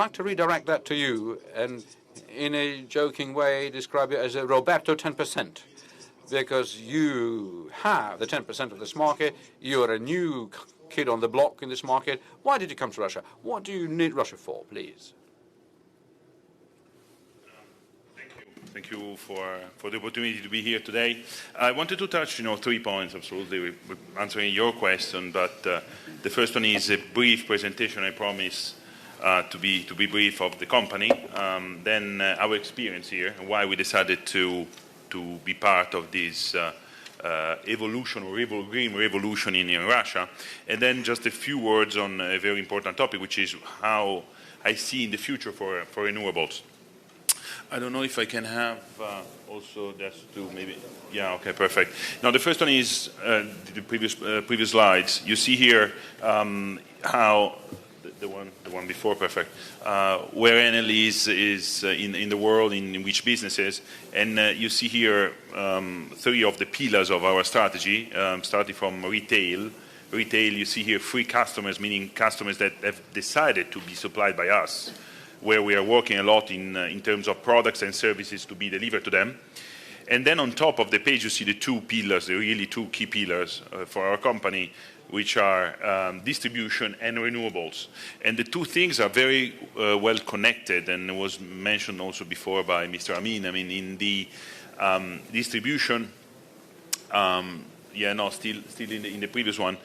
I'd like to redirect that to you and in a joking way describe it as a Roberto 10%, because you have the 10% of this market, you're a new kid on the block in this market. Why did you come to Russia? What do you need Russia for, please? Thank you for the opportunity to be here today. I wanted to touch, 3 points, absolutely, with answering your question, but the first one is a brief presentation, I promise, to be brief, of the company, then our experience here, and why we decided to be part of this evolution or green revolution in Russia, and then just a few words on a very important topic, which is how I see in the future for renewables. I don't know if I can have also just to maybe, yeah, okay, perfect. Now the first one is the previous slides. You see here how the one before, perfect, where Enel is in the world, in which businesses, and you see here 3 of the pillars of our strategy, starting from retail. Retail, you see here 3 customers, meaning customers that have decided to be supplied by us, where we are working a lot in terms of products and services to be delivered to them. And then on top of the page, you see the 2 pillars, the really 2 key pillars for our company, which are distribution and renewables. And the 2 things are very well connected, and was mentioned also before by Mr. Amin. I mean, in the distribution, still in the previous one,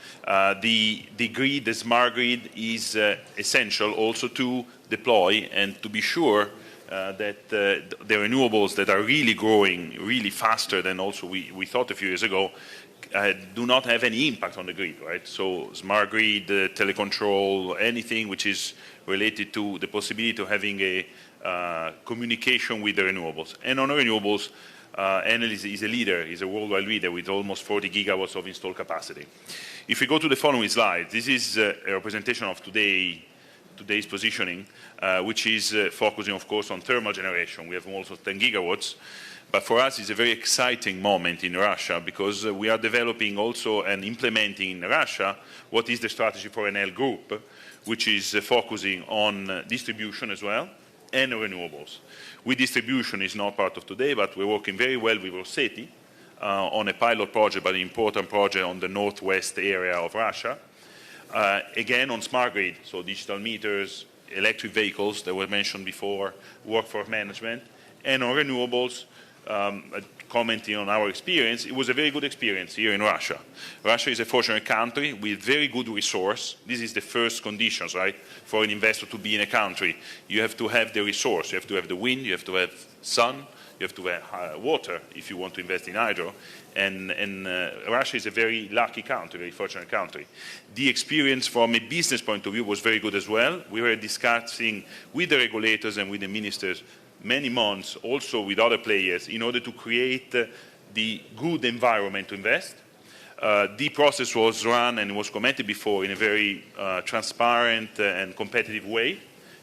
the grid, the smart grid, is essential also to deploy and to be sure that the renewables that are really growing really faster than also we thought a few years ago do not have any impact on the grid, right? So smart grid, telecontrol, anything which is related to the possibility of having a communication with the renewables. And on renewables, Enel is a leader, is a worldwide leader with almost 40 gigawatts of installed capacity. If we go to the following slide, this is a representation of today's positioning, which is focusing, of course, on thermal generation. We have also 10 gigawatts. But for us, it's a very exciting moment in Russia because we are developing also and implementing in Russia what is the strategy for Enel Group, which is focusing on distribution as well and renewables. With distribution is not part of today, but we're working very well with Rosseti on a pilot project, but an important project on the northwest area of Russia. Again, on smart grid, so digital meters, electric vehicles that were mentioned before, workforce management, and on renewables, commenting on our experience, it was a very good experience here in Russia. Russia is a fortunate country with very good resource. This is the first conditions, right, for an investor to be in a country. You have to have the resource. You have to have the wind. You have to have sun. You have to have water if you want to invest in hydro. And Russia is a very lucky country, very fortunate country. The experience from a business point of view was very good as well. We were discussing with the regulators and with the ministers many months, also with other players, in order to create the good environment to invest. The process was run and was commented before in a very transparent and competitive way.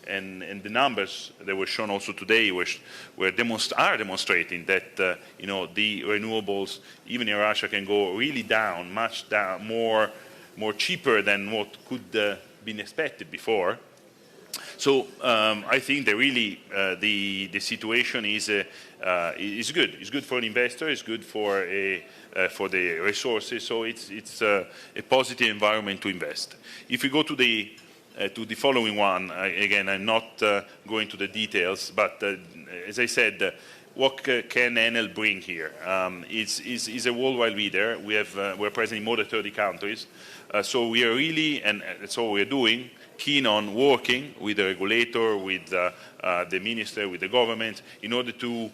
And the numbers that were shown also today are demonstrating that the renewables, even in Russia, can go really down, much down, more cheaper than what could been expected before. So I think that really the situation is good. It's good for an investor. It's good for the resources. So it's a positive environment to invest. If we go to the following one, again, I'm not going to the details, but as I said, what can Enel bring here? It's a worldwide leader. We're present in more than 30 countries. So we are really, and that's all we're doing, keen on working with the regulator, with the minister, with the government, in order to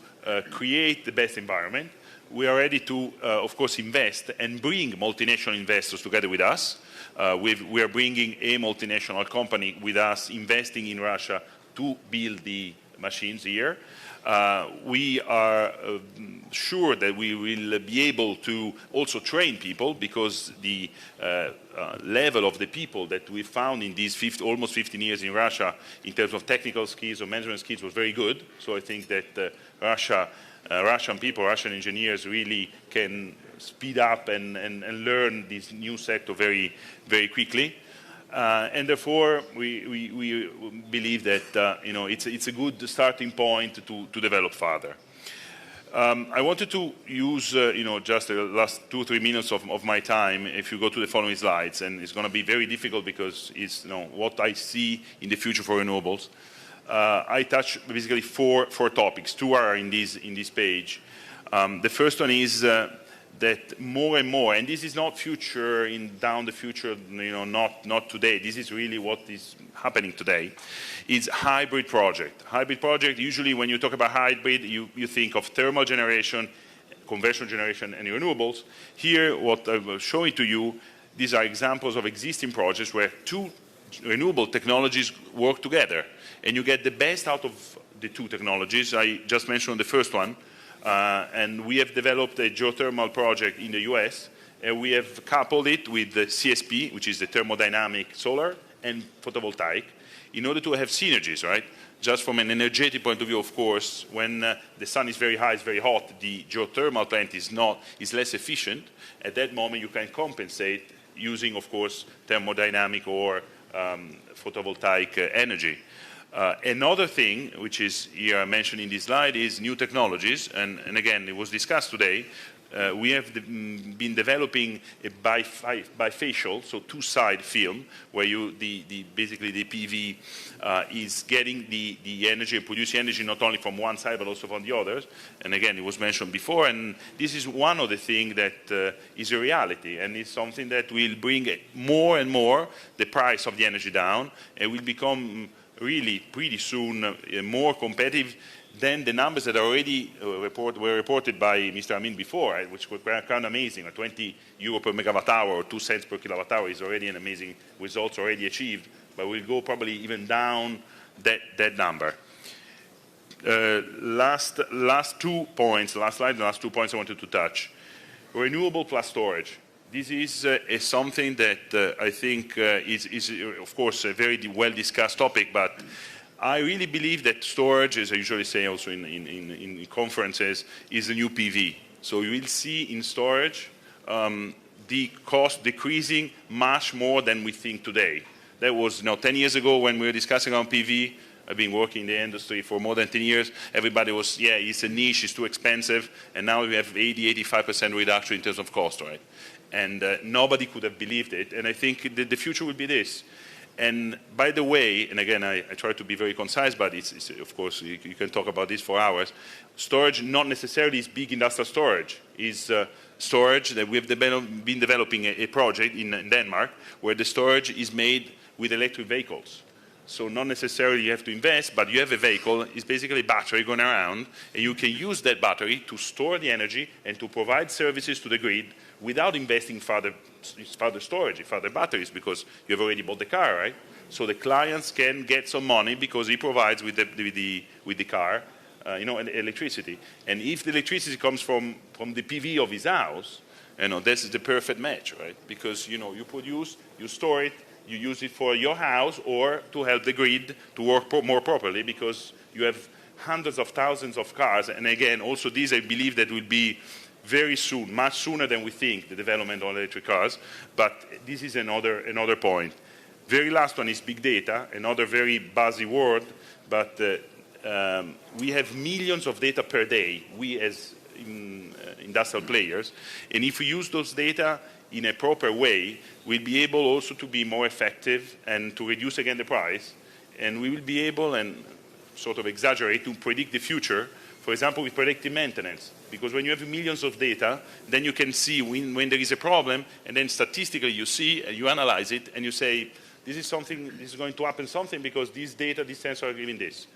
create the best environment. We are ready to, of course, invest and bring multinational investors together with us. We are bringing a multinational company with us, investing in Russia to build the machines here. We are sure that we will be able to also train people, because the level of the people that we found in these almost 15 years in Russia in terms of technical skills or management skills was very good. So I think that Russian people, Russian engineers really can speed up and learn this new sector very, very quickly. And therefore, we believe that it's a good starting point to develop further. I wanted to use just the last 2-3 minutes of my time. If you go to the following slides, and it's going to be very difficult because it's what I see in the future for renewables. I touch basically four topics. Two are in this page. The first one is that more and more, and this is not future down the future, not today. This is really what is happening today. Is hybrid project. Hybrid project. Usually, when you talk about hybrid, you think of thermal generation, conventional generation, and renewables. Here, what I will show it to you. These are examples of existing projects where two renewable technologies work together, and you get the best out of the two technologies. I just mentioned the first one. And we have developed a geothermal project in the US, and we have coupled it with the CSP, which is the thermodynamic solar, and photovoltaic, in order to have synergies, right? Just from an energetic point of view, of course, when the sun is very high, it's very hot, the geothermal plant is less efficient. At that moment, you can compensate using, of course, thermodynamic or photovoltaic energy. Another thing, which is here mentioned in this slide, is new technologies. And again, it was discussed today. We have been developing a bifacial, so two-side film, where basically the PV is getting the energy and producing energy not only from one side but also from the others. And again, it was mentioned before. And this is one of the things that is a reality, and it's something that will bring more and more the price of the energy down, and will become really pretty soon more competitive than the numbers that are already were reported by Mr. Amin before, right, which were kind of amazing. 20 euro per megawatt hour or 2 cents per kilowatt hour is already an amazing result already achieved, but we'll go probably even down that number. Last 2 points, last slide, the last 2 points I wanted to touch. Renewable plus storage. This is something that I think is, of course, a very well-discussed topic, but I really believe that storage, as I usually say also in conferences, is the new PV. So you will see in storage the cost decreasing much more than we think today. That was 10 years ago when we were discussing on PV. I've been working in the industry for more than 10 years. Everybody was, it's a niche, it's too expensive. And now we have 85% reduction in terms of cost, right? And nobody could have believed it. And I think the future will be this. And by the way, and again, I try to be very concise, but it's of course, you can talk about this for hours. Storage not necessarily is big industrial storage. Is storage that we have been developing a project in Denmark where the storage is made with electric vehicles. So not necessarily you have to invest, but you have a vehicle, it's basically a battery going around, and you can use that battery to store the energy and to provide services to the grid without investing further storage, further batteries, because you have already bought the car, right? So the clients can get some money because he provides with the car, electricity. And if the electricity comes from the PV of his house, this is the perfect match, right? Because you produce, you store it, you use it for your house or to help the grid to work more properly, because you have hundreds of thousands of cars. And again, also these I believe that will be very soon, much sooner than we think, the development of electric cars. But this is another point. Very last one is big data, another very buzzy word, but we have millions of data per day, we as industrial players. And if we use those data in a proper way, we'll be able also to be more effective and to reduce again the price. And we will be able, and sort of exaggerate, to predict the future, for example, with predictive maintenance. Because when you have millions of data, then you can see when there is a problem, and then statistically you see, and you analyze it, and you say, this is going to happen something because these data, these sensors are giving this.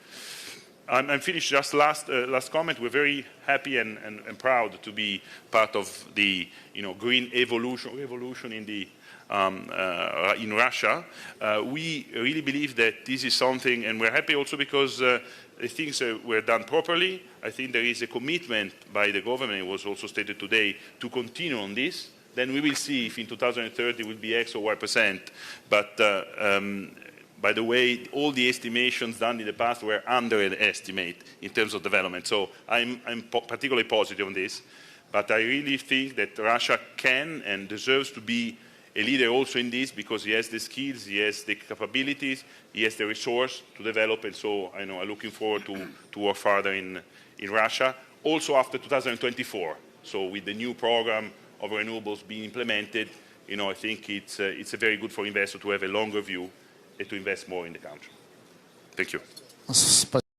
I'm finished. Just last comment. We're very happy and proud to be part of the green revolution in Russia. We really believe that this is something, and we're happy also because the things were done properly. I think there is a commitment by the government, it was also stated today, to continue on this. Then we will see if in 2030 it will be X or Y%. But by the way, all the estimations done in the past were underestimated in terms of development. So I'm particularly positive on this. But I really think that Russia can and deserves to be a leader also in this because he has the skills, he has the capabilities, he has the resource to develop, and so I'm looking forward to work further in Russia, also after 2024. So with the new program of renewables being implemented, I think it's very good for investors to have a longer view and to invest more in the country. Thank you.